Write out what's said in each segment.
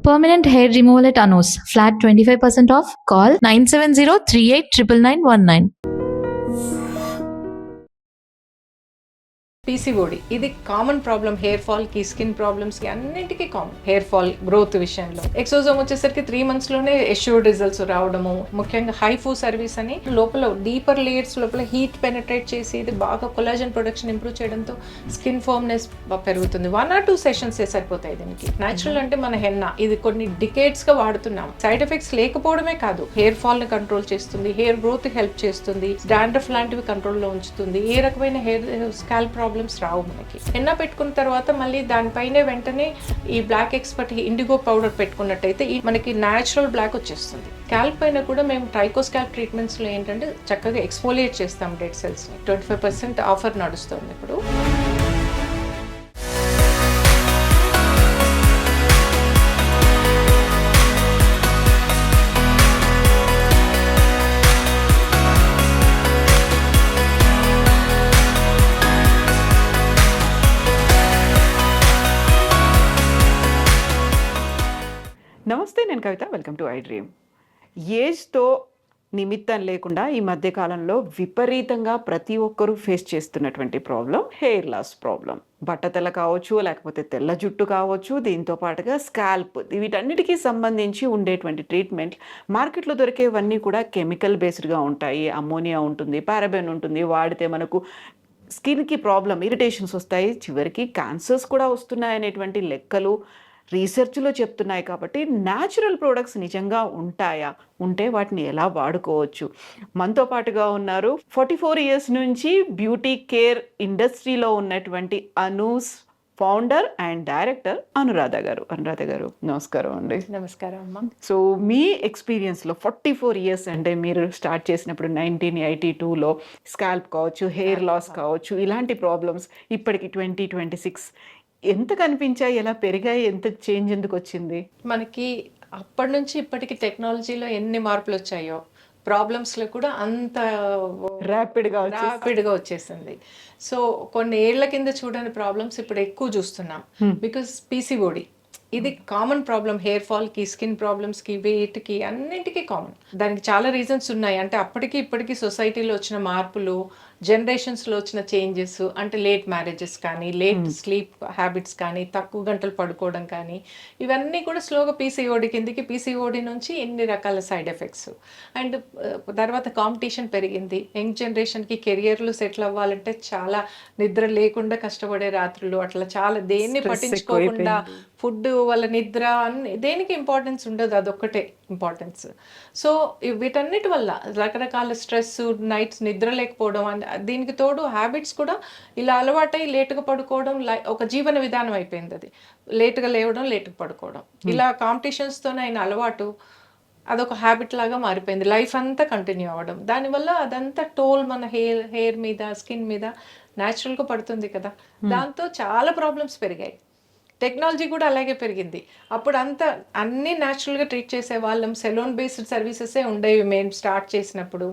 Permanent hair removal at Anu's. Flat 25% off. Call 970-389919. PCOD ఇది common problem. Hair fall కి, skin problems కి అన్నింటికి common. Hair fall growth విషయంలో ఎక్సోజోమ్ వచ్చేసరికి 3 months లోనే ఎష్యూర్డ్ రిజల్ట్స్ రావడము. ముఖ్యంగా హైఫూ సర్వీస్ అని లోపల డీపర్ లేయర్స్ లోపల హీట్ పెనట్రేట్ చేసి ఇది బాగా కొలాజన్ ప్రొడక్షన్ ఇంప్రూవ్ చేయడంతో స్కిన్ ఫార్మ్నెస్ పెరుగుతుంది. 1 or 2 sessions సరిపోతాయి దీనికి. న్యాచురల్ అంటే మన హెన్నా ఇది కొన్ని డికేట్స్ గా వాడుతున్నాం. సైడ్ ఎఫెక్ట్స్ లేకపోవడమే కాదు, హెయిర్ ఫాల్ ని కంట్రోల్ చేస్తుంది, హెయిర్ గ్రోత్ హెల్ప్ చేస్తుంది, డాండ్రఫ్ లాంటివి కంట్రోల్ లో ఉంచుతుంది, ఏ రకమైన హెయిర్ స్కాల్ప్ ప్రాబ్లమ్స్ రావు మనకి. ఎన్న పెట్టుకున్న తర్వాత మళ్ళీ దానిపైనే వెంటనే ఈ బ్లాక్ ఎక్స్పర్ట్ ఇండిగో పౌడర్ పెట్టుకున్నట్టయితే మనకి న్యాచురల్ బ్లాక్ వచ్చేస్తుంది. స్కాల్ప్ పైన కూడా మేము ట్రైకో స్కాల్ప్ ట్రీట్మెంట్స్ లో ఏంటంటే చక్కగా ఎక్స్ఫోలియేట్ చేస్తాం డెడ్ సెల్స్ ని. 25% ఆఫర్ నడుస్తుంది ఇప్పుడు. నమస్తే, నేను Kavitha. Welcome to iDream. ఏజ్తో నిమిత్తం లేకుండా ఈ మధ్యకాలంలో విపరీతంగా ప్రతి ఒక్కరూ ఫేస్ చేస్తున్నటువంటి ప్రాబ్లం హెయిర్ లాస్ ప్రాబ్లం. బట్టతల కావచ్చు, లేకపోతే తెల్ల జుట్టు కావచ్చు, దీంతో పాటుగా స్కాల్ప్, వీటన్నిటికీ సంబంధించి ఉండేటువంటి ట్రీట్మెంట్ మార్కెట్లో దొరికేవన్నీ కూడా కెమికల్ బేస్డ్గా ఉంటాయి. అమ్మోనియా ఉంటుంది, పారాబెన్ ఉంటుంది. వాడితే మనకు స్కిన్కి ప్రాబ్లం, ఇరిటేషన్స్ వస్తాయి, చివరికి క్యాన్సర్స్ కూడా వస్తున్నాయి అనేటువంటి లెక్కలు రీసెర్చ్లో చెప్తున్నాయి. కాబట్టి న్యాచురల్ ప్రోడక్ట్స్ నిజంగా ఉంటాయా, ఉంటే వాటిని ఎలా వాడుకోవచ్చు? మనతో పాటుగా ఉన్నారు 44 years నుంచి బ్యూటీ కేర్ ఇండస్ట్రీలో ఉన్నటువంటి Anoos founder and director Anuradha garu. Anuradha గారు, నమస్కారం అండి. నమస్కారం అమ్మా. సో మీ ఎక్స్పీరియన్స్లో 44 years అంటే మీరు స్టార్ట్ చేసినప్పుడు 1982లో స్కాల్ప్ కావచ్చు, హెయిర్ లాస్ కావచ్చు, ఇలాంటి ప్రాబ్లమ్స్ ఇప్పటికి 2026 ఎంత కనిపించాయి, ఎలా పెరిగాయి, ఎంత చేంజ్ ఎందుకు వచ్చింది? మనకి అప్పటి నుంచి ఇప్పటికి టెక్నాలజీలో ఎన్ని మార్పులు వచ్చాయో ప్రాబ్లమ్స్లో కూడా అంత ర్యాపిడ్గా వచ్చేసింది. సో కొన్ని ఏళ్ల కింద చూడని ప్రాబ్లమ్స్ ఇప్పుడు ఎక్కువ చూస్తున్నాం. బికాస్ పీసీఓడి ఇది కామన్ ప్రాబ్లం. హెయిర్ ఫాల్కి, స్కిన్ ప్రాబ్లమ్స్కి, వెయిట్కి అన్నింటికీ కామన్. దానికి చాలా రీజన్స్ ఉన్నాయి. అంటే అప్పటికి ఇప్పటికీ సొసైటీలో వచ్చిన మార్పులు, జనరేషన్స్లో వచ్చిన చేంజెస్, అంటే లేట్ మ్యారేజెస్ కానీ, లేట్ స్లీప్ హ్యాబిట్స్ కానీ, తక్కువ గంటలు పడుకోవడం కానీ, ఇవన్నీ కూడా స్లోగా పీసీఓడి కిందికి, పీసీఓడి నుంచి ఎన్ని రకాల సైడ్ ఎఫెక్ట్స్. అండ్ తర్వాత కాంపిటీషన్ పెరిగింది. యంగ్ జనరేషన్కి కెరియర్లు సెటిల్ అవ్వాలంటే చాలా నిద్ర లేకుండా కష్టపడే రాత్రులు, అట్లా చాలా దేన్ని పట్టించుకోకుండా ఫుడ్ వాళ్ళ నిద్ర అన్ని దేనికి ఇంపార్టెన్స్ ఉండదు, అదొక్కటే ఇంపార్టెన్స్. సో వీటన్నిటి వల్ల రకరకాల స్ట్రెస్, నైట్స్ నిద్ర లేకపోవడం, దీనికి తోడు హ్యాబిట్స్ కూడా ఇలా అలవాటై లేటుగా పడుకోవడం ఒక జీవన విధానం అయిపోయింది. అది లేటుగా లేవడం, లేటుగా పడుకోవడం, ఇలా కాంపిటీషన్స్తోనే అయిన అలవాటు అదొక హ్యాబిట్ లాగా మారిపోయింది. లైఫ్ అంతా కంటిన్యూ అవ్వడం, దానివల్ల అదంతా టోల్ మన హెయిర్ మీద, స్కిన్ మీద న్యాచురల్గా పడుతుంది కదా. దాంతో చాలా ప్రాబ్లమ్స్ పెరిగాయి. టెక్నాలజీ కూడా అలాగే పెరిగింది. అప్పుడు అంతా అన్నీ న్యాచురల్గా ట్రీట్ చేసే వాళ్ళం. సెలూన్ బేస్డ్ సర్వీసెసే ఉండేవి మేము స్టార్ట్ చేసినప్పుడు.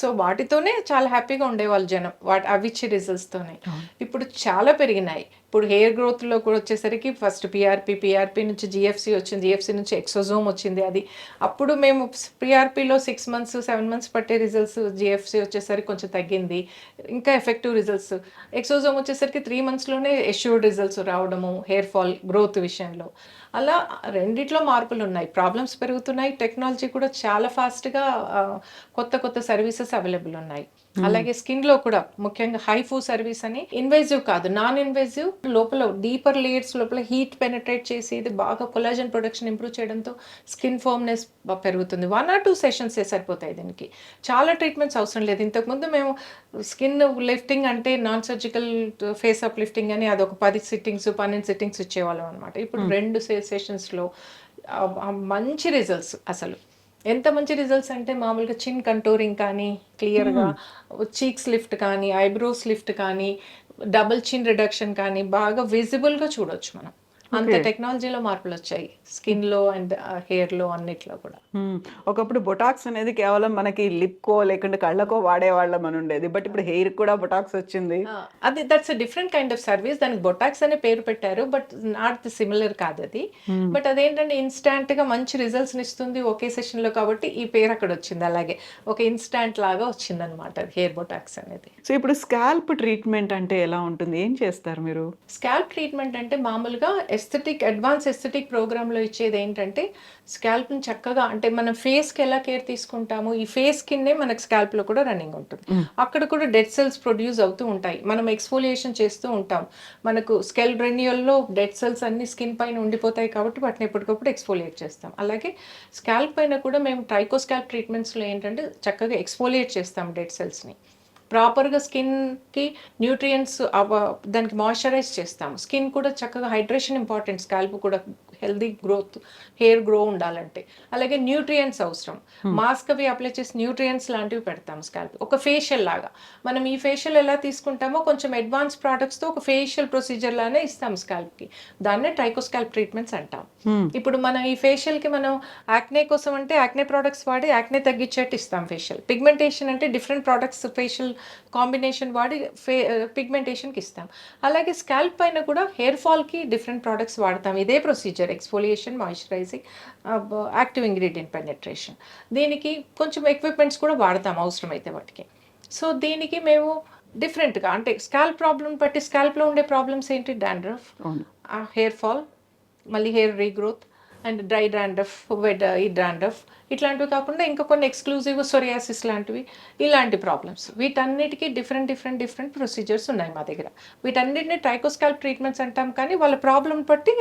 సో వాటితోనే చాలా హ్యాపీగా ఉండేవాళ్ళు జనం, అవిచ్చి రిజల్ట్స్తోనే. ఇప్పుడు చాలా పెరిగినాయి. ఇప్పుడు హెయిర్ గ్రోత్లో కూడా వచ్చేసరికి ఫస్ట్ పిఆర్పి నుంచి జిఎఫ్సి వచ్చింది, జిఎఫ్సి నుంచి ఎక్సోజోమ్ వచ్చింది. అది అప్పుడు మేము పిఆర్పిలో 6 months 7 months పట్టే రిజల్ట్స్, జిఎఫ్సి వచ్చేసరికి కొంచెం తగ్గింది, ఇంకా ఎఫెక్టివ్ రిజల్ట్స్. ఎక్సోజోమ్ వచ్చేసరికి 3 monthsలోనే ఎష్యూర్డ్ రిజల్ట్స్ రావడము హెయిర్ ఫాల్ గ్రోత్ విషయంలో. అలా రెండిట్లో మార్పులు ఉన్నాయి. ప్రాబ్లమ్స్ పెరుగుతున్నాయి, టెక్నాలజీ కూడా చాలా ఫాస్ట్గా కొత్త సర్వీసెస్ అవైలబుల్ ఉన్నాయి. అలాగే స్కిన్లో కూడా ముఖ్యంగా హైఫూ సర్వీస్ అని, ఇన్వేజివ్ కాదు, నాన్ ఇన్వేజివ్, లోపల డీపర్ లేయర్స్ లోపల హీట్ పెనట్రేట్ చేసి ఇది బాగా కొలాజన్ ప్రొడక్షన్ ఇంప్రూవ్ చేయడంతో స్కిన్ ఫార్మ్నెస్ పెరుగుతుంది. 1 or 2 sessions సరిపోతాయి దీనికి. చాలా ట్రీట్మెంట్స్ అవసరం లేదు. ఇంతకుముందు మేము స్కిన్ లిఫ్టింగ్ అంటే non surgical face up lifting అని అదొక 10 sittings 12 sittings ఇచ్చేవాళ్ళం అనమాట. ఇప్పుడు 2 sessionsలో మంచి రిజల్ట్స్. అసలు ఎంత మంచి రిజల్ట్స్ అంటే మామూలుగా చిన్ కంటోరింగ్ కానీ, క్లియర్గా చీక్స్ లిఫ్ట్ కానీ, ఐబ్రోస్ లిఫ్ట్ కానీ, డబుల్ చిన్ రిడక్షన్ కానీ బాగా విజిబుల్గా చూడొచ్చు మనం. అంత టెక్నాలజీలో మార్పులు వచ్చాయి స్కిన్ లో అండ్ హెయిర్ లో అన్నిట్లో కూడా. ఒకప్పుడు బొటాక్స్ అనేది కేవలం మనకి లిప్కో లేకుంటే కళ్ళకో వాడేవాళ్ళం అని ఉండేది, బట్ ఇప్పుడు హెయిర్ కూడా బొటాక్స్ వచ్చింది. అది that's different kind of service. దానికి బొటాక్స్ అనే పేరు పెట్టారు, బట్ నాట్ సిమిలర్ కాదు అది. బట్ అదేంటంటే ఇన్స్టాంట్ గా మంచి రిజల్ట్స్ ఇస్తుంది ఒకే సెషన్ లో, కాబట్టి ఈ పేరు అక్కడ వచ్చింది. అలాగే ఒక ఇన్స్టాంట్ లాగా వచ్చింది అనమాట హెయిర్ బొటాక్స్ అనేది. సో ఇప్పుడు స్కాల్ప్ ట్రీట్మెంట్ అంటే ఎలా ఉంటుంది, ఏం చేస్తారు మీరు? స్కాల్ప్ ట్రీట్మెంట్ అంటే మామూలుగా అడ్వాన్స్ ఎస్థెటిక్ ప్రోగ్రామ్ లో ఇచ్చేది ఏంటంటే స్కాల్ప్ ని చక్కగా, అంటే మనం ఫేస్ కి ఎలా కేర్ తీసుకుంటాము, ఈ ఫేస్ కిన్నే మనకు స్కాల్ప్ లో కూడా రన్నింగ్ ఉంటుంది. అక్కడ కూడా డెడ్ సెల్స్ ప్రొడ్యూస్ అవుతూ ఉంటాయి. మనం ఎక్స్ఫోలియేషన్ చేస్తూ ఉంటాం. మనకు స్కెల్ రెన్యూయల్ లో డెడ్ సెల్స్ అన్ని స్కిన్ పైన ఉండిపోతాయి కాబట్టి వాటిని ఎప్పటికప్పుడు ఎక్స్ఫోలియేట్ చేస్తాం. అలాగే స్కాల్ప్ పైన కూడా మేము ట్రైకో స్కాల్ప్ ట్రీట్మెంట్స్ లో ఏంటంటే చక్కగా ఎక్స్ఫోలియేట్ చేస్తాం డెడ్ సెల్స్ ని. ప్రాపర్గా స్కిన్కి న్యూట్రియంట్స్ దానికి మాయిశ్చరైజ్ చేస్తాము. స్కిన్ కూడా చక్కగా హైడ్రేషన్ ఇంపార్టెంట్, స్కాల్ప్ కూడా హెల్దీ గ్రోత్, హెయిర్ గ్రో ఉండాలంటే. అలాగే న్యూట్రియంట్స్ అవసరం, మాస్క్ అవి అప్లై చేసి న్యూట్రియంట్స్ లాంటివి పెడతాము స్కాల్ప్. ఒక ఫేషియల్ లాగా మనం ఈ ఫేషియల్ ఎలా తీసుకుంటామో కొంచెం అడ్వాన్స్ ప్రోడక్ట్స్తో ఒక ఫేషియల్ ప్రొసీజర్ లానే ఇస్తాం స్కాల్ప్కి. దాన్నే ట్రైకో స్కాల్ప్ ట్రీట్మెంట్స్ అంటాం. ఇప్పుడు మనం ఈ ఫేషియల్కి మనం యాక్నే కోసం అంటే యాక్నే ప్రోడక్ట్స్ వాడి యాక్నే తగ్గించేట్టు ఇస్తాం ఫేషియల్. పిగ్మెంటేషన్ అంటే డిఫరెంట్ ప్రోడక్ట్స్ ఫేషియల్ కాంబినేషన్ వాడి పిగ్మెంటేషన్కి ఇస్తాం. అలాగే స్కాల్ప్ పైన కూడా హెయిర్ ఫాల్కి డిఫరెంట్ ప్రోడక్ట్స్ వాడతాం. ఇదే procedure, exfoliation, moisturising, active ingredient penetration. దీనికి కొంచెం ఎక్విప్మెంట్స్ కూడా వాడతాం అవసరమైతే వాటికి. సో దీనికి మేము డిఫరెంట్గా, అంటే స్కాల్ప్ ప్రాబ్లం బట్టి స్కాల్ప్లో ఉండే ప్రాబ్లమ్స్ ఏంటి, డాండ్రఫ్, హెయిర్ ఫాల్, మళ్ళీ hair regrowth and dry dandruff, ఈ డాండ్రఫ్, ఇట్లాంటివి కాకుండా ఇంకా కొన్ని ఎక్స్క్లూజివ్ సోరియాసిస్ లాంటివి, ఇలాంటి ప్రాబ్లమ్స్. వీటన్నిటికీ డిఫరెంట్ ప్రొసీజర్స్ ఉన్నాయి మా దగ్గర. వీటన్నిటిని ట్రైకో స్కాల్ప్ ట్రీట్మెంట్స్ అంటాం, కానీ వాళ్ళ ప్రాబ్లం బట్టి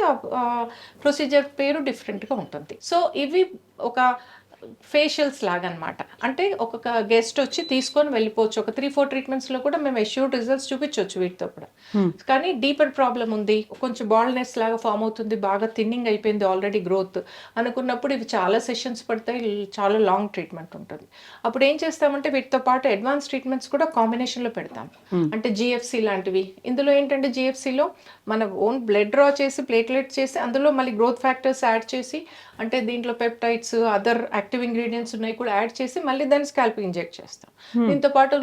ప్రొసీజర్ పేరు డిఫరెంట్గా ఉంటుంది. సో ఇవి ఒక ఫేషియల్స్ లాగా అనమాట. అంటే ఒక్కొక్క గెస్ట్ వచ్చి తీసుకొని వెళ్ళిపోవచ్చు. ఒక 3-4 ట్రీట్మెంట్స్లో కూడా మేము ఎష్యూర్డ్ రిజల్ట్స్ చూపించవచ్చు వీటితో కూడా. కానీ డీపర్ ప్రాబ్లం ఉంది, కొంచెం బాల్నెస్ లాగా ఫామ్ అవుతుంది, బాగా థిన్నింగ్ అయిపోయింది ఆల్రెడీ గ్రోత్ అనుకున్నప్పుడు ఇవి చాలా సెషన్స్ పడతాయి, చాలా లాంగ్ ట్రీట్మెంట్ ఉంటుంది. అప్పుడు ఏం చేస్తామంటే వీటితో పాటు అడ్వాన్స్ ట్రీట్మెంట్స్ కూడా కాంబినేషన్లో పెడతాం. అంటే జిఎఫ్సి లాంటివి. ఇందులో ఏంటంటే జిఎఫ్సిలో మన ఓన్ బ్లడ్ డ్రా చేసి ప్లేట్లెట్ చేసి అందులో మళ్ళీ గ్రోత్ ఫ్యాక్టర్స్ యాడ్ చేసి, అంటే దీంట్లో పెప్టైడ్స్, అదర్ యాక్టివ్ ఇంగ్రీడియంట్స్ ఉన్నాయి కూడా యాడ్ చేసి మళ్ళీ దాన్ని స్కాల్ప్ ఇంజెక్ట్ చేస్తాం. దీంతో పాటు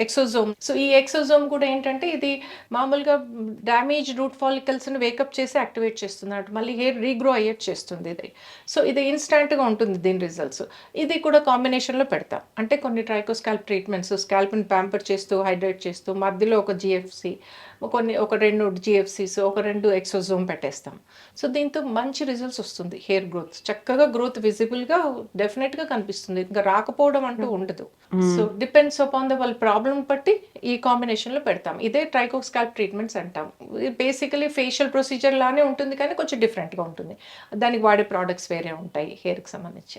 ఎక్సోజోమ్. సో ఈ ఎక్సోజోమ్ కూడా ఏంటంటే ఇది మామూలుగా డ్యామేజ్ రూట్ ఫాలికల్స్ ని వేకప్ చేసి యాక్టివేట్ చేస్తుంది, అంటే మళ్ళీ హెయిర్ రీగ్రో అయ్యేట్ చేస్తుంది ఇది. సో ఇది ఇన్స్టాంట్ గా ఉంటుంది దీని రిజల్ట్స్. ఇది కూడా కాంబినేషన్ లో పెడతాం. అంటే కొన్ని ట్రైకో స్కాల్ప్ ట్రీట్మెంట్స్ స్కాల్ప్ ని ప్యాంపర్ చేస్తూ హైడ్రేట్ చేస్తూ మధ్యలో ఒక జిఎఫ్సి, ఒక 2 జిఎఫ్సిస్, ఒక 2 ఎక్సోజోమ్ పెట్టేస్తాం. సో దీంతో మంచి రిజల్ట్స్ వస్తుంది. హెయిర్ గ్రోత్ చక్కగా, గ్రోత్ విజిబుల్ గా డెఫినెట్ గా కనిపిస్తుంది, ఇంకా రాకపోవడం అంటూ ఉండదు. సో డిపెండ్స్ అపాన్ ద వాళ్ళ ప్రాబ్లం బట్టి ఈ కాంబినేషన్ లో పెడతాం. ఇదే ట్రైకో స్కాల్ప్ ట్రీట్మెంట్స్ అంటాం. బేసికలీ ఫేషియల్ ప్రొసీజర్ లానే ఉంటుంది, కానీ కొంచెం డిఫరెంట్ గా ఉంటుంది. దానికి వాడే ప్రోడక్ట్స్ వేరే ఉంటాయి హెయిర్ కి సంబంధించి.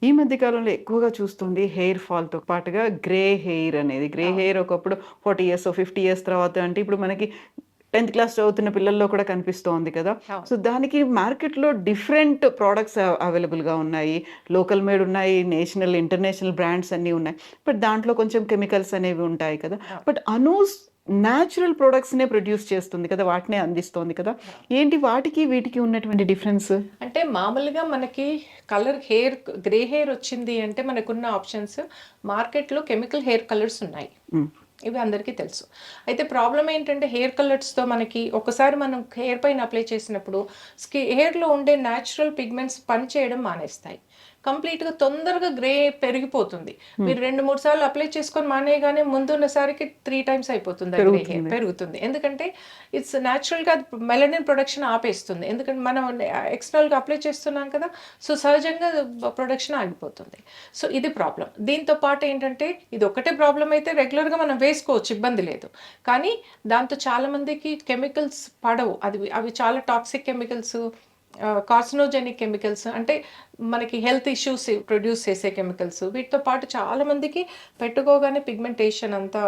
ఈ మధ్య కాలంలో ఎక్కువగా చూస్తుంది హెయిర్ ఫాల్ తో పాటుగా గ్రే హెయిర్ అనేది. గ్రే హెయిర్ ఒకప్పుడు 40 years 50 years తర్వాత, అంటే ఇప్పుడు మనకి 10th క్లాస్ చదువుతున్న పిల్లల్లో కూడా కనిపిస్తోంది కదా. సో దానికి మార్కెట్లో డిఫరెంట్ ప్రోడక్ట్స్ అవైలబుల్గా ఉన్నాయి. లోకల్ మేడ్ ఉన్నాయి, నేషనల్ ఇంటర్నేషనల్ బ్రాండ్స్ అన్నీ ఉన్నాయి. బట్ దాంట్లో కొంచెం కెమికల్స్ అనేవి ఉంటాయి కదా. బట్ అనూస్ న్యాచురల్ ప్రొడక్ట్స్నే ప్రొడ్యూస్ చేస్తుంది కదా, వాటినే అందిస్తోంది కదా. ఏంటి వాటికి వీటికి ఉన్నటువంటి డిఫరెన్స్? అంటే మామూలుగా మనకి కలర్ హెయిర్, గ్రే హెయిర్ వచ్చింది అంటే మనకున్న ఆప్షన్స్ మార్కెట్లో కెమికల్ హెయిర్ కలర్స్ ఉన్నాయి, ఇవి అందరికీ తెలుసు. అయితే ప్రాబ్లం ఏంటంటే హెయిర్ కలర్స్తో మనకి ఒకసారి మనం హెయిర్ పైన అప్లై చేసినప్పుడు హెయిర్లో ఉండే న్యాచురల్ పిగ్మెంట్స్ పనిచేయడం మానేస్తాయి. కంప్లీట్గా తొందరగా గ్రే పెరిగిపోతుంది. మీరు 2-3 సార్లు అప్లై చేసుకొని మానేయగానే ముందున్నసారికి 3 times అయిపోతుంది గ్రే హెయిర్ పెరుగుతుంది. ఎందుకంటే ఇట్స్ న్యాచురల్గా మెలనిన్ ప్రొడక్షన్ ఆపేస్తుంది. ఎందుకంటే మనం ఎక్స్టర్నల్గా అప్లై చేస్తున్నాం కదా, సో సహజంగా ప్రొడక్షన్ ఆగిపోతుంది. సో ఇది ప్రాబ్లం. దీంతో పాటు ఏంటంటే ఇది ఒకటే ప్రాబ్లం అయితే రెగ్యులర్గా మనం వేసుకోవచ్చు, ఇబ్బంది లేదు. కానీ దాంతో చాలామందికి కెమికల్స్ పడవు. అవి చాలా టాక్సిక్ కెమికల్స్, కార్సినోజెనిక్ కెమికల్స్, అంటే మనకి హెల్త్ ఇష్యూస్ ప్రొడ్యూస్ చేసే కెమికల్స్. వీటితో పాటు చాలా మందికి పెట్టుకోగానే పిగ్మెంటేషన్ అంతా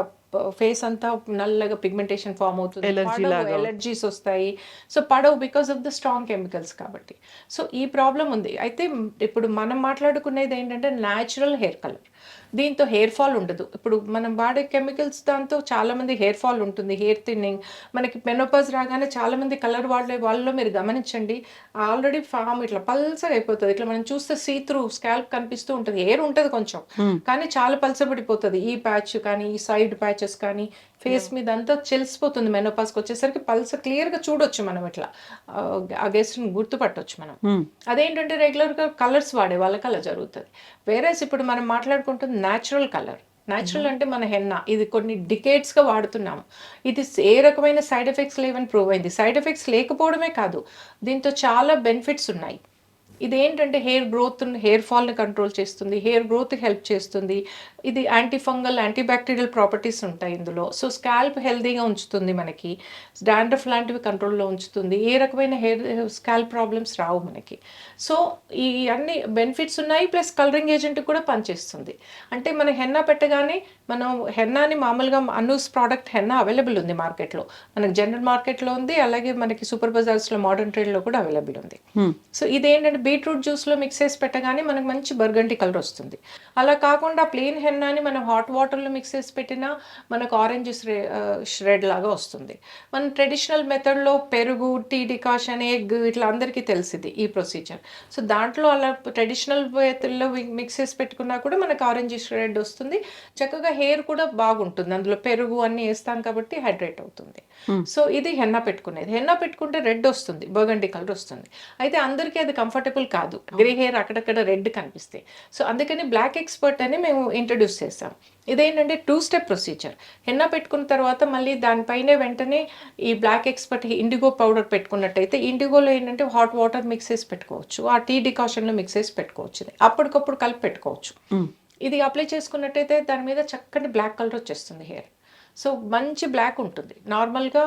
ఫేస్ అంతా నల్లగా పిగ్మెంటేషన్ ఫామ్ అవుతుంది, Allergy లాగా. ఎలర్జీస్ వస్తాయి. సో పడవు because of the strong chemicals కాబట్టి. సో ఈ ప్రాబ్లం ఉంది. అయితే ఇప్పుడు మనం మాట్లాడుకునేది ఏంటంటే న్యాచురల్ హెయిర్ కలర్. దీంతో హెయిర్ ఫాల్ ఉండదు. ఇప్పుడు మనం వాడే కెమికల్స్ దాంతో చాలామంది హెయిర్ ఫాల్ ఉంటుంది, హెయిర్ థిన్నింగ్. మనకి మెనోపాజ్ రాగానే చాలామంది కలర్ వాడే వాళ్ళలో మీరు గమనించండి, ఆల్రెడీ ఫామ్ ఇట్లా పల్సగా అయిపోతుంది. ఇట్లా మనం చూస్తే సీ త్రూ స్కాల్ప్ కనిపిస్తూ ఉంటుంది, హెయిర్ ఉంటుంది కొంచెం, కానీ చాలా పల్సబడిపోతుంది. ఈ ప్యాచ్ కానీ ఈ సైడ్ ప్యాచెస్ కానీ ఫేస్ మీద అంతా చెలిసిపోతుంది. మెనోపాస్కి వచ్చేసరికి పల్స్ క్లియర్గా చూడొచ్చు మనం, ఇట్లా ఆ గెస్ట్ని గుర్తుపట్టొచ్చు మనం. అదేంటంటే రెగ్యులర్గా కలర్స్ వాడే వాళ్ళకి అలా జరుగుతుంది. వేరేస్ ఇప్పుడు మనం మాట్లాడుకుంటుంది న్యాచురల్ కలర్. న్యాచురల్ అంటే మన హెన్నా, ఇది కొన్ని డికేట్స్గా వాడుతున్నాము. ఇది ఏ రకమైన సైడ్ ఎఫెక్ట్స్ లేవని ప్రూవ్ అయింది. సైడ్ ఎఫెక్ట్స్ లేకపోవడమే కాదు, దీంతో చాలా బెనిఫిట్స్ ఉన్నాయి. ఇదేంటంటే హెయిర్ గ్రోత్, హెయిర్ ఫాల్ని కంట్రోల్ చేస్తుంది, హెయిర్ గ్రోత్ హెల్ప్ చేస్తుంది. ఇది anti fungal, anti bacterial properties ఉంటాయి ఇందులో. సో స్కాల్ప్ హెల్తీగా ఉంచుతుంది, మనకి డాండ్రఫ్ లాంటివి కంట్రోల్లో ఉంచుతుంది, ఏ రకమైన హెయిర్ స్కాల్ప్ ప్రాబ్లమ్స్ రావు మనకి. సో ఈ అన్ని బెనిఫిట్స్ ఉన్నాయి. ప్లస్ కలరింగ్ ఏజెంట్ కూడా పనిచేస్తుంది. అంటే మన హెన్నా పెట్టగానే మనం హెన్నాని మామూలుగా అనూస్ ప్రోడక్ట్ హెన్నా అవైలబుల్ ఉంది మార్కెట్లో, మనకి జనరల్ మార్కెట్లో ఉంది, అలాగే మనకి సూపర్ బజార్స్లో మోడర్న్ ట్రేడ్లో కూడా అవైలబుల్ ఉంది. సో ఇదేంటంటే బీట్రూట్ జ్యూస్లో మిక్స్ చేసి పెట్టగానే మనకు మంచి బర్గండి కలర్ వస్తుంది. అలా కాకుండా ప్లెయిన్ హెన్నాని మనం హాట్ వాటర్లో మిక్స్ చేసి పెట్టినా మనకు ఆరెంజ్ ష్రెడ్ లాగా వస్తుంది. మనం ట్రెడిషనల్ మెథడ్లో పెరుగు, టీ డికాషన్, ఎగ్ ఇట్లా అందరికీ తెలిసింది ఈ ప్రొసీజర్. సో దాంట్లో అలా ట్రెడిషనల్ మెథడ్లో మిక్స్ చేసి పెట్టుకున్నా కూడా మనకు ఆరెంజ్ ష్రెడ్ వస్తుంది. చక్కగా హెయిర్ కూడా బాగుంటుంది, అందులో పెరుగు అన్నీ వేస్తాం కాబట్టి హైడ్రేట్ అవుతుంది. సో ఇది హెన్నా పెట్టుకునేది. హెన్నా పెట్టుకుంటే రెడ్ వస్తుంది, బర్గండి కలర్ వస్తుంది. అయితే అందరికీ అది కంఫర్టబుల్ కాదు, గ్రే హెయిర్ అక్కడక్కడ రెడ్ కనిపిస్తాయి. సో అందుకని బ్లాక్ ఎక్స్పర్ట్ అని మేము ఇంట్రడ్యూస్ చేస్తాం. ఇదేంటంటే 2 స్టెప్ ప్రొసీజర్. హెన్నా పెట్టుకున్న తర్వాత మళ్ళీ దానిపైనే వెంటనే ఈ బ్లాక్ ఎక్స్పర్ట్ ఇండిగో పౌడర్ పెట్టుకున్నట్టయితే, ఇండిగోలో ఏంటంటే హాట్ వాటర్ మిక్స్ చేసి పెట్టుకోవచ్చు, ఆ టీ డికాషన్లో మిక్స్ చేసి పెట్టుకోవచ్చు, ఇది అప్పటికప్పుడు కలిపి పెట్టుకోవచ్చు. ఇది అప్లై చేసుకున్నట్టయితే దాని మీద చక్కటి బ్లాక్ కలర్ వచ్చేస్తుంది హెయిర్. సో మంచి బ్లాక్ ఉంటుంది, నార్మల్గా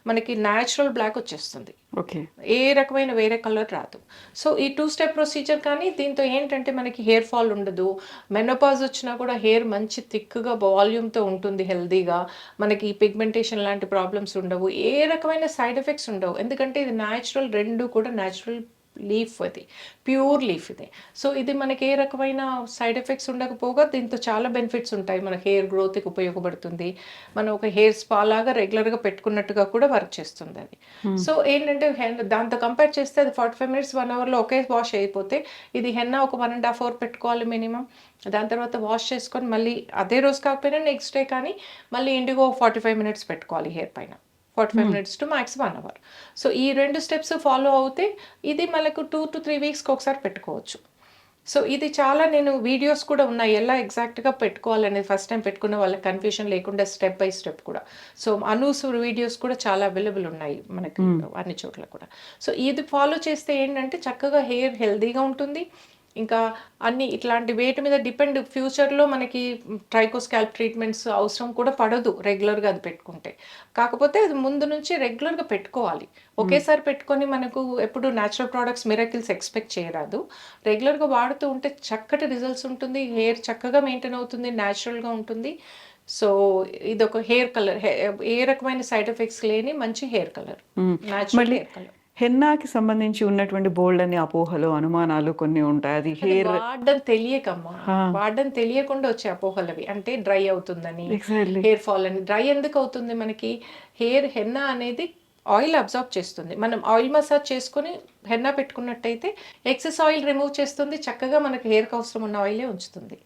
మనకి న్యాచురల్ బ్లాక్ వచ్చేస్తుంది, ఓకే, ఏ రకమైన వేరే కలర్ రాదు. సో ఈ 2 స్టెప్ ప్రొసీజర్. కానీ దీంతో ఏంటంటే మనకి హెయిర్ ఫాల్ ఉండదు, మెనోపాజ్ వచ్చినా కూడా హెయిర్ మంచి థిక్గా వాల్యూమ్తో ఉంటుంది, హెల్దీగా. మనకి పిగ్మెంటేషన్ లాంటి ప్రాబ్లమ్స్ ఉండవు, ఏ రకమైన సైడ్ ఎఫెక్ట్స్ ఉండవు. ఎందుకంటే ఇది న్యాచురల్, రెండు కూడా న్యాచురల్ లీఫ్, అది ప్యూర్ లీఫ్ ఇది. సో ఇది మనకి ఏ రకమైన సైడ్ ఎఫెక్ట్స్ ఉండకపోగా దీంతో చాలా బెనిఫిట్స్ ఉంటాయి. మన హెయిర్ గ్రోత్కి ఉపయోగపడుతుంది, మనం ఒక హెయిర్ స్పా లాగా రెగ్యులర్గా పెట్టుకున్నట్టుగా కూడా వర్క్ చేస్తుంది అది. సో ఏంటంటే దాంతో కంపేర్ చేస్తే అది 45 మినిట్స్ 1 అవర్లో ఒకే వాష్ అయిపోతే, ఇది హెన్నా ఒక 1.5 అవర్ పెట్టుకోవాలి మినిమం. దాని తర్వాత వాష్ చేసుకొని మళ్ళీ అదే రోజు కాకపోయినా నెక్స్ట్ డే కానీ మళ్ళీ ఇండిగో 45 మినిట్స్ పెట్టుకోవాలి హెయిర్ పైన, 45 minutes to max 1 hour. So ఈ 2 స్టెప్స్ ఫాలో అవుతే ఇది మనకు 2 to 3 వీక్స్కి ఒకసారి పెట్టుకోవచ్చు. సో ఇది చాలా, నేను వీడియోస్ కూడా ఉన్నాయి ఎలా ఎగ్జాక్ట్గా పెట్టుకోవాలనేది. ఫస్ట్ టైం పెట్టుకున్న వాళ్ళకి కన్ఫ్యూషన్ లేకుండా స్టెప్ బై స్టెప్ కూడా. సో అనూస్ వీడియోస్ కూడా చాలా అవైలబుల్ ఉన్నాయి మనకి అన్ని చోట్ల కూడా. సో ఇది ఫాలో చేస్తే ఏంటంటే చక్కగా హెయిర్ హెల్దీగా ఉంటుంది. ఇంకా అన్ని ఇట్లాంటి వేటి మీద డిపెండ్, ఫ్యూచర్లో మనకి ట్రైకోస్కాల్ప్ ట్రీట్మెంట్స్ అవసరం కూడా పడదు రెగ్యులర్గా అది పెట్టుకుంటే. కాకపోతే అది ముందు నుంచి రెగ్యులర్గా పెట్టుకోవాలి. ఒకేసారి పెట్టుకొని మనకు ఎప్పుడు న్యాచురల్ ప్రోడక్ట్స్ మిరకిల్స్ ఎక్స్పెక్ట్ చేయరాదు. రెగ్యులర్గా వాడుతూ ఉంటే చక్కటి రిజల్ట్స్ ఉంటుంది, హెయిర్ చక్కగా మెయింటైన్ అవుతుంది, న్యాచురల్గా ఉంటుంది. సో ఇది ఒక హెయిర్ కలర్, ఏ రకమైన సైడ్ ఎఫెక్ట్స్ లేని మంచి hair colour, natural hair colour. హెన్నాకి సంబంధించి ఉన్నటువంటి బోల్డ్ అని అపోహలు, అనుమానాలు కొన్ని ఉంటాయి. అది హెయిర్ వాడడం తెలియకమ్మా, వాడడం తెలియకుండా వచ్చే అపోహలు అవి. అంటే డ్రై అవుతుందని, Exactly. హెయిర్ ఫాల్ అని. డ్రై ఎందుకు అవుతుంది మనకి? హెన్నా అనేది ఆయిల్ అబ్జార్బ్ చేస్తుంది. మనం ఆయిల్ మసాజ్ చేసుకుని హెన్నా పెట్టుకున్నట్టయితే ఎక్సెస్ ఆయిల్ రిమూవ్ చేస్తుంది, చక్కగా మనకి హెయిర్కి అవసరం ఉన్న ఆయిలే ఉంచుతుంది,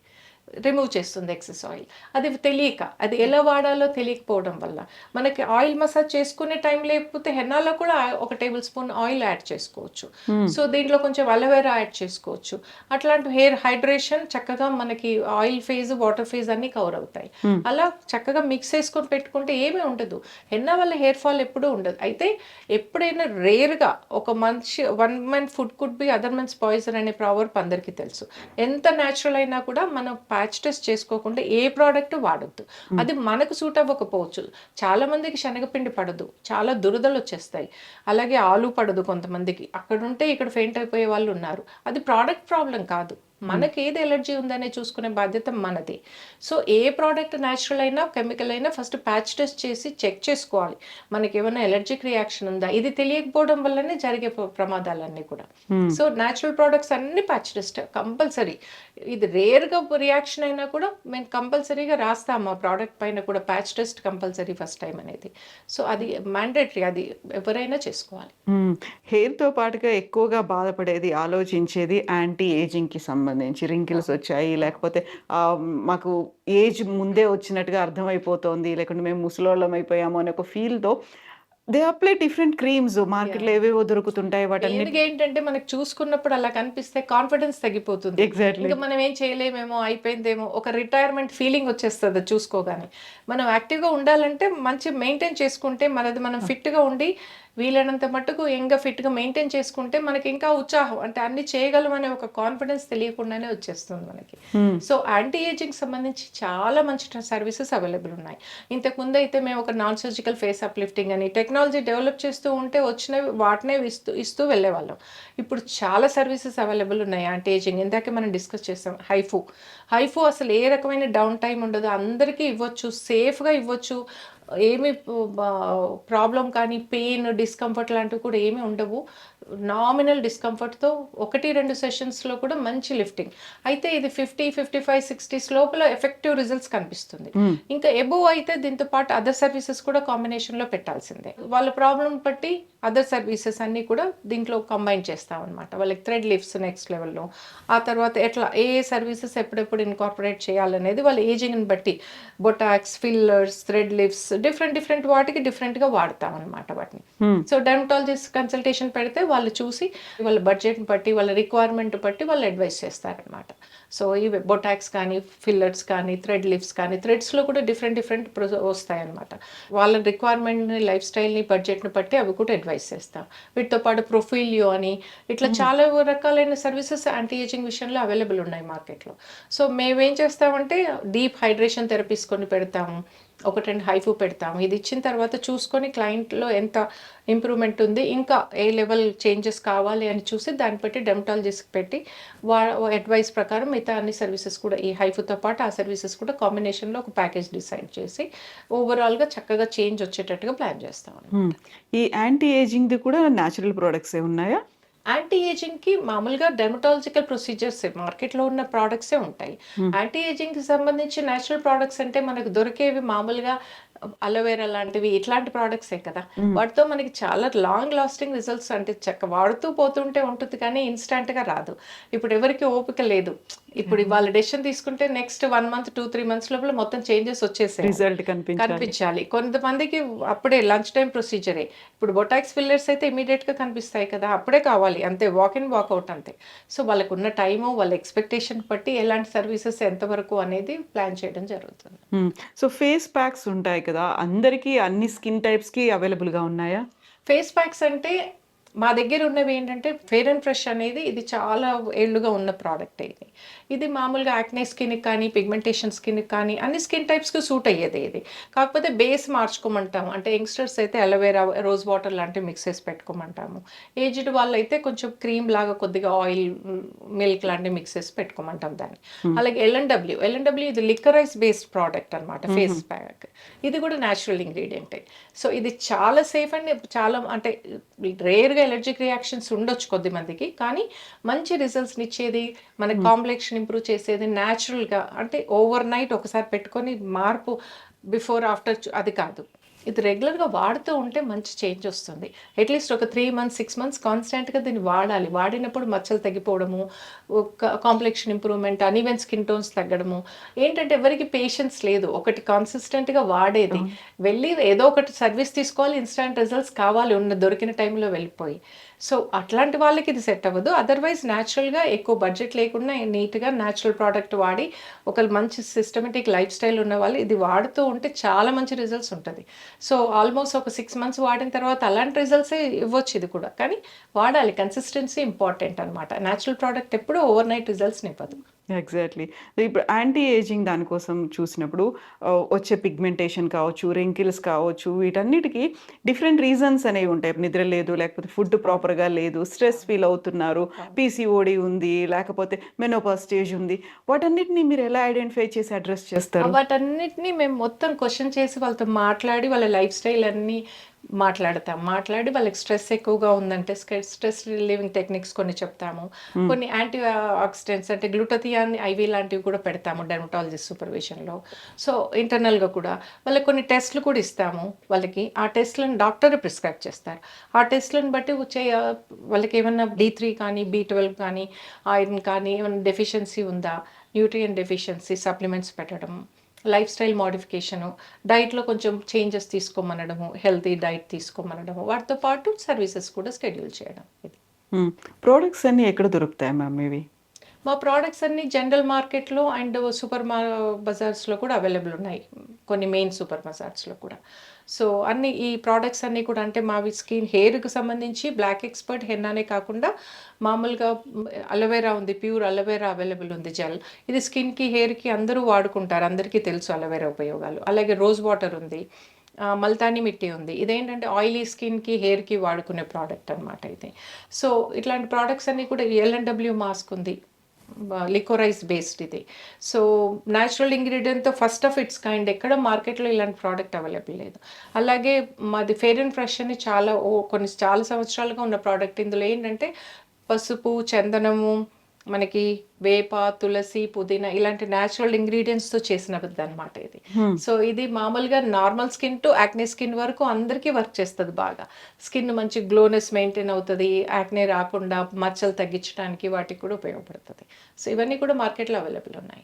రిమూవ్ చేస్తుంది ఎక్సెస్ ఆయిల్. అది తెలియక, అది ఎలా వాడాలో తెలియకపోవడం వల్ల మనకి ఆయిల్ మసాజ్ చేసుకునే టైం లేకపోతే హెన్నాలో కూడా 1 టేబుల్ స్పూన్ ఆయిల్ యాడ్ చేసుకోవచ్చు. సో దీంట్లో కొంచెం అలోవెరా యాడ్ చేసుకోవచ్చు. అట్లాంటి హెయిర్ హైడ్రేషన్ చక్కగా మనకి ఆయిల్ ఫేజ్, వాటర్ ఫేజ్ అన్ని కవర్ అవుతాయి. అలా చక్కగా మిక్స్ చేసుకొని పెట్టుకుంటే ఏమీ ఉండదు. హెన్నా వల్ల హెయిర్ ఫాల్ ఎప్పుడూ ఉండదు. అయితే ఎప్పుడైనా రేర్గా ఒక మనిషి, 1 month food could be other months poison అనే ప్రావర్బ్ అందరికీ తెలుసు. ఎంత న్యాచురల్ అయినా కూడా మనం ప్యాచ్ టెస్ట్ చేసుకోకుండా ఏ ప్రోడక్ట్ వాడొద్దు. అది మనకు సూట్ అవ్వకపోవచ్చు. చాలా మందికి శనగపిండి పడదు, చాలా దురదలు వచ్చేస్తాయి. అలాగే ఆలు పడదు కొంతమందికి. అక్కడ ఉంటే ఇక్కడ ఫెయింట్ అయిపోయే వాళ్ళు ఉన్నారు. అది ప్రోడక్ట్ ప్రాబ్లం కాదు, మనకి ఏది ఎలర్జీ ఉందనే చూసుకునే బాధ్యత మనది. సో ఏ ప్రోడక్ట్ న్యాచురల్ అయినా కెమికల్ అయినా ఫస్ట్ ప్యాచ్ టెస్ట్ చేసి చెక్ చేసుకోవాలి, మనకి ఏమైనా ఎలర్జిక్ రియాక్షన్ ఉందా. ఇది తెలియకపోవడం వల్లనే జరిగే ప్రమాదాలన్నీ కూడా. సో న్యాచురల్ ప్రోడక్ట్స్ అన్ని ప్యాచ్ టెస్ట్ కంపల్సరీ. ఇది రేర్గా రియాక్షన్ అయినా కూడా మేము కంపల్సరీగా రాస్తాము ఆ ప్రోడక్ట్ పైన కూడా patch test compulsory first time అనేది. సో అది మ్యాండేటరీ, అది ఎవరైనా చేసుకోవాలి. హెయిర్తో పాటుగా ఎక్కువగా బాధపడేది, ఆలోచించేది యాంటీ ఏజింగ్కి సంబంధించి. రింకిల్స్ వచ్చాయి, లేకపోతే మాకు ఏజ్ ముందే వచ్చినట్టుగా అర్థమైపోతుంది, లేకుంటే మేము ముసలోళ్ళం అయిపోయాము అనే ఒక ఫీల్తో దే అప్లై డిఫరెంట్ క్రీమ్స్. మార్కెట్లో ఏవేవో దొరుకుతుంటాయి, వాటన్ని దీనికి ఏంటంటే మనకు చూసుకున్నప్పుడు అలా కనిపిస్తే కాన్ఫిడెన్స్ తగ్గిపోతుంది. ఎగ్జాక్ట్లీ ఇంకా మనం ఏం చేయలేమేమో, అయిపోయిందేమో, ఒక రిటైర్మెంట్ ఫీలింగ్ వచ్చేస్తుంది చూసుకోగానే. మనం యాక్టివ్గా ఉండాలంటే మంచి మెయింటైన్ చేసుకుంటే మనది మనం ఫిట్గా ఉండి వీలైనంత మట్టుకు ఇంకా ఫిట్గా మెయింటైన్ చేసుకుంటే మనకి ఇంకా ఉత్సాహం, అంటే అన్ని చేయగలం అనే ఒక కాన్ఫిడెన్స్ తెలియకుండానే వచ్చేస్తుంది మనకి. సో యాంటీ ఏజింగ్ సంబంధించి చాలా మంచి సర్వీసెస్ అవైలబుల్ ఉన్నాయి. ఇంతకుముందు అయితే మేము ఒక నాన్ సర్జికల్ ఫేస్ అప్లిఫ్టింగ్ అని టెక్నాలజీ డెవలప్ చేస్తూ ఉంటే వచ్చినవి వాటినే ఇస్తూ వెళ్ళేవాళ్ళం. ఇప్పుడు చాలా సర్వీసెస్ అవైలబుల్ ఉన్నాయి యాంటీ ఏజింగ్. ఇందాకే మనం డిస్కస్ చేస్తాం హైఫు అసలు ఏ రకమైన డౌన్ టైం ఉండదు, అందరికీ ఇవ్వచ్చు, సేఫ్గా ఇవ్వచ్చు. ఏమి ప్రాబ్లం కానీ పెయిన్ డిస్కంఫర్ట్ లాంటివి కూడా ఏమీ ఉండవు. నామినల్ డిస్కంఫర్ట్తో 1-2 సెషన్స్లో కూడా మంచి లిఫ్టింగ్. అయితే ఇది 50, 55, 60 లోపల ఎఫెక్టివ్ రిజల్ట్స్ కనిపిస్తుంది. ఇంకా ఎబోవ్ అయితే దీంతో పాటు అదర్ సర్వీసెస్ కూడా కాంబినేషన్లో పెట్టాల్సిందే. వాళ్ళ ప్రాబ్లం బట్టి అదర్ సర్వీసెస్ అన్నీ కూడా దీంట్లో కంబైన్ చేస్తాం అనమాట. వాళ్ళకి థ్రెడ్ లిఫ్ట్స్ నెక్స్ట్ లెవెల్లో, ఆ తర్వాత ఎట్లా ఏ సర్వీసెస్ ఎప్పుడెప్పుడు ఇన్కార్పొరేట్ చేయాలనేది వాళ్ళ ఏజింగ్ని బట్టి Botox, fillers, thread lifts different వాటికి డిఫరెంట్గా వాడతాం అనమాట వాటిని. సో డెర్మటాలజిస్ట్ కన్సల్టేషన్ పెడితే వాళ్ళు చూసి వాళ్ళ బడ్జెట్ని బట్టి వాళ్ళ రిక్వైర్మెంట్ బట్టి వాళ్ళు అడ్వైస్ చేస్తారనమాట. సో ఇవి బొటాక్స్ కానీ, ఫిల్లర్స్ కానీ, థ్రెడ్ లిఫ్ట్స్ కానీ, థ్రెడ్స్లో కూడా డిఫరెంట్ వస్తాయన్నమాట. వాళ్ళ రిక్వైర్మెంట్ని, లైఫ్ స్టైల్ని, బడ్జెట్ని బట్టి అవి కూడా అడ్వైస్ చేస్తాం. వీటితో పాటు ప్రొఫైలియో అని ఇట్లా చాలా రకాలైన సర్వీసెస్ యాంటీ ఏజింగ్ విషయంలో అవైలబుల్ ఉన్నాయి మార్కెట్లో. సో మేమేం చేస్తామంటే డీప్ హైడ్రేషన్ థెరపీస్ కొన్ని పెడతాము, 1-2 హైఫు పెడతాము. ఇది ఇచ్చిన తర్వాత చూసుకొని క్లయింట్లో ఎంత ఇంప్రూవ్మెంట్ ఉంది, ఇంకా ఏ లెవెల్ చేంజెస్ కావాలి అని చూసి దాన్ని బట్టి డెర్మటాలజిస్ట్కి పెట్టి అడ్వైస్ ప్రకారం మిగతా అన్ని సర్వీసెస్ కూడా ఈ హైఫుతో పాటు ఆ సర్వీసెస్ కూడా కాంబినేషన్లో ఒక ప్యాకేజ్ డిసైడ్ చేసి ఓవరాల్గా చక్కగా చేంజ్ వచ్చేటట్టుగా ప్లాన్ చేస్తాం. ఈ యాంటీ ఏజింగ్ది కూడా న్యాచురల్ ప్రోడక్ట్సే ఉన్నాయా? యాంటీ ఏజింగ్కి మామూలుగా డెర్మటాలజికల్ ప్రొసీజర్స్ మార్కెట్లో ఉన్న ప్రోడక్ట్సే ఉంటాయి. యాంటీ ఏజింగ్కి సంబంధించి న్యాచురల్ ప్రోడక్ట్స్ అంటే మనకు దొరికేవి మామూలుగా అలోవెరా లాంటివి, ఇట్లాంటి ప్రోడక్ట్సే కదా. వాటితో మనకి చాలా లాంగ్ లాస్టింగ్ రిజల్ట్స్, అంటే వాడుతూ పోతుంటే ఉంటుంది కానీ ఇన్స్టెంట్గా రాదు. ఇప్పుడు ఎవరికి ఓపిక లేదు. ఇప్పుడు వాళ్ళ డెసిషన్ తీసుకుంటే నెక్స్ట్ 1 month 2-3 months లోపల మొత్తం చేంజెస్ వచ్చేసాయి, రిజల్ట్ కనిపించాలి. కొంతమందికి అప్పుడే లంచ్ టైం ప్రొసీజరే. ఇప్పుడు బొటాక్స్ ఫిల్లర్స్ అయితే ఇమీడియట్గా కనిపిస్తాయి కదా, అప్పుడే కావాలి అంతే, వాక్ ఇన్ వాక్అవుట్ అంతే. సో వాళ్ళకు ఉన్న టైము, వాళ్ళ ఎక్స్పెక్టేషన్ బట్టి ఎలాంటి సర్వీసెస్ ఎంతవరకు అనేది ప్లాన్ చేయడం జరుగుతుంది. సో ఫేస్ ప్యాక్స్ ఉంటాయి కదా, అందరికీ అన్ని స్కిన్ టైప్స్కి అవైలబుల్గా ఉన్నాయా? ఫేస్ ప్యాక్స్ అంటే మా దగ్గర ఉన్నవి ఏంటంటే ఫెయిర్ అండ్ ఫ్రెష్ అనేది ఇది చాలా ఏళ్ళుగా ఉన్న ప్రోడక్ట్. ఇది మామూలుగా యాక్నే స్కిన్కి కానీ, పిగ్మెంటేషన్ స్కిన్కి కానీ అన్ని స్కిన్ టైప్స్కి సూట్ అయ్యేది ఇది. కాకపోతే బేస్ మార్చుకోమంటాము. అంటే యంగ్స్టర్స్ అయితే అలోవెరా, రోజ్ వాటర్ లాంటివి మిక్స్ చేసి పెట్టుకోమంటాము. ఏజ్డ్ వాళ్ళు అయితే కొంచెం క్రీమ్ లాగా కొద్దిగా ఆయిల్, మిల్క్ లాంటివి మిక్స్ చేసి పెట్టుకోమంటాం దాన్ని. అలాగే ఎల్ఎన్డబ్ల్యూ ఇది లిక్కరైజ్ బేస్డ్ ప్రోడక్ట్ అనమాట. ఫేస్ ప్యాక్ ఇది కూడా న్యాచురల్ ఇంగ్రీడియంటే. సో ఇది చాలా సేఫ్ అండ్ చాలా, అంటే రేర్గా ఎలర్జిక్ రియాక్షన్స్ ఉండొచ్చు కొద్దిమందికి, కానీ మంచి రిజల్ట్స్ని ఇచ్చేది, మన కాంప్లెక్షన్ ఇంప్రూవ్ చేసేది న్యాచురల్గా. అంటే ఓవర్ నైట్ ఒకసారి పెట్టుకొని మార్పు బిఫోర్ ఆఫ్టర్ అది కాదు. ఇది రెగ్యులర్గా వాడుతూ ఉంటే మంచి చేంజ్ వస్తుంది. అట్లీస్ట్ ఒక 3 months 6 months కాన్స్టెంట్గా దీన్ని వాడాలి. వాడినప్పుడు మచ్చలు తగ్గిపోవడము, complexion improvement, uneven skin tones తగ్గడము. ఏంటంటే ఎవరికి పేషెన్స్ లేదు ఒకటి కాన్సిస్టెంట్గా వాడేది. వెళ్ళి ఏదో ఒకటి సర్వీస్ తీసుకోవాలి, ఇన్స్టెంట్ రిజల్ట్స్ కావాలి, దొరికిన టైంలో వెళ్ళిపోయి. సో అట్లాంటి వాళ్ళకి ఇది సెట్ అవ్వదు. అదర్వైజ్ న్యాచురల్గా ఎక్కువ బడ్జెట్ లేకుండా నీట్గా న్యాచురల్ ప్రోడక్ట్ వాడి ఒక మంచి సిస్టమేటిక్ లైఫ్ స్టైల్ ఉన్న వాళ్ళు ఇది వాడుతూ ఉంటే చాలా మంచి రిజల్ట్స్ ఉంటుంది. సో ఆల్మోస్ట్ ఒక 6 months వాడిన తర్వాత అలాంటి రిజల్ట్సే ఇవ్వచ్చు ఇది కూడా. కానీ వాడాలి, కన్సిస్టెన్సీ ఇంపార్టెంట్ అనమాట. న్యాచురల్ ప్రోడక్ట్ ఎప్పుడూ ఓవర్ నైట్ రిజల్ట్స్ని ఇవ్వదు. ఎగ్జాక్ట్లీ. ఇప్పుడు యాంటీ ఏజింగ్ దానికోసం చూసినప్పుడు వచ్చే పిగ్మెంటేషన్ కావచ్చు, రింకిల్స్ కావచ్చు, వీటన్నిటికి డిఫరెంట్ రీజన్స్ అనేవి ఉంటాయి. నిద్ర లేదు, లేకపోతే ఫుడ్ ప్రాపర్‌గా లేదు, స్ట్రెస్ ఫీల్ అవుతున్నారు, పీసీఓడి ఉంది, లేకపోతే మెనోపాజ్ స్టేజ్ ఉంది. వాటన్నిటిని మీరు ఎలా ఐడెంటిఫై చేసి అడ్రెస్ చేస్తారు? వాటన్నిటిని మేము మొత్తం క్వశ్చన్ చేసి వాళ్ళతో మాట్లాడి వాళ్ళ లైఫ్ స్టైల్ అన్నీ మాట్లాడి వాళ్ళకి స్ట్రెస్ ఎక్కువగా ఉందంటే స్ట్రెస్ రిలీవింగ్ టెక్నిక్స్ కొన్ని చెప్తాము. కొన్ని యాంటీ ఆక్సిడెంట్స్ అంటే గ్లూటథియాన్ ఐవి లాంటివి కూడా పెడతాము డెర్మటాలజిస్ట్ సూపర్విజన్లో. సో ఇంటర్నల్గా కూడా వాళ్ళకి కొన్ని టెస్ట్లు కూడా ఇస్తాము. వాళ్ళకి ఆ టెస్ట్లను డాక్టర్ ప్రిస్క్రైబ్ చేస్తారు. ఆ టెస్ట్లను బట్టి వాళ్ళకి ఏమన్నా D3 కానీ B12 కానీ ఐరన్ కానీ ఏమైనా డెఫిషియన్సీ ఉందా, న్యూట్రియన్ డెఫిషియన్సీ సప్లిమెంట్స్ పెట్టడం, లైఫ్ స్టైల్ మోడిఫికేషను, డైట్లో కొంచెం చేంజెస్ తీసుకోమనడము, హెల్తీ డైట్ తీసుకోమనడము, వాటితో పాటు సర్వీసెస్ కూడా షెడ్యూల్ చేయడం. ఇది ప్రోడక్ట్స్ అన్నీ ఎక్కడ దొరుకుతాయి మ్యామ్ ఇవి? మా ప్రోడక్ట్స్ అన్నీ జనరల్ మార్కెట్లో అండ్ బజార్స్లో కూడా అవైలబుల్ ఉన్నాయి, కొన్ని మెయిన్ సూపర్ బజార్స్లో కూడా. సో అన్ని ఈ ప్రోడక్ట్స్ అన్నీ కూడా అంటే మావి స్కిన్ హెయిర్కి సంబంధించి బ్లాక్ ఎక్స్పర్ట్ హెన్నానే కాకుండా మామూలుగా అలోవెరా ఉంది, ప్యూర్ అలోవెరా అవైలబుల్ ఉంది జెల్. ఇది స్కిన్కి హెయిర్కి అందరూ వాడుకుంటారు, అందరికీ తెలుసు అలోవెరా ఉపయోగాలు. అలాగే రోజ్ వాటర్ ఉంది, మల్తానీ మిట్టి ఉంది. ఇదేంటంటే ఆయిలీ స్కిన్కి హెయిర్కి వాడుకునే ప్రోడక్ట్ అనమాట ఇది. సో ఇట్లాంటి ప్రోడక్ట్స్ అన్నీ కూడా LNW మాస్క్ ఉంది, లికోరైజ్ బేస్డ్ ఇది. సో న్యాచురల్ ఇంగ్రీడియంట్తో ఫస్ట్ ఆఫ్ ఇట్స్ కైండ్, ఎక్కడ మార్కెట్లో ఇలాంటి ప్రోడక్ట్ అవైలబుల్ లేదు. అలాగే మాది ఫెయిర్ అండ్ ఫ్రెష్ అని చాలా సంవత్సరాలుగా ఉన్న ప్రోడక్ట్. ఇందులో ఏంటంటే పసుపు, చందనము, మనకి వేప, తులసి, పుదీనా ఇలాంటి న్యాచురల్ ఇంగ్రీడియంట్స్తో చేసినది అనమాట ఇది. సో ఇది మామూలుగా normal skin to acne skin వరకు అందరికీ వర్క్ చేస్తుంది బాగా. స్కిన్ మంచి గ్లోనెస్ మెయింటైన్ అవుతుంది, యాక్నే రాకుండా మచ్చలు తగ్గించడానికి వాటికి కూడా ఉపయోగపడుతుంది. సో ఇవన్నీ కూడా మార్కెట్లో అవైలబుల్ ఉన్నాయి.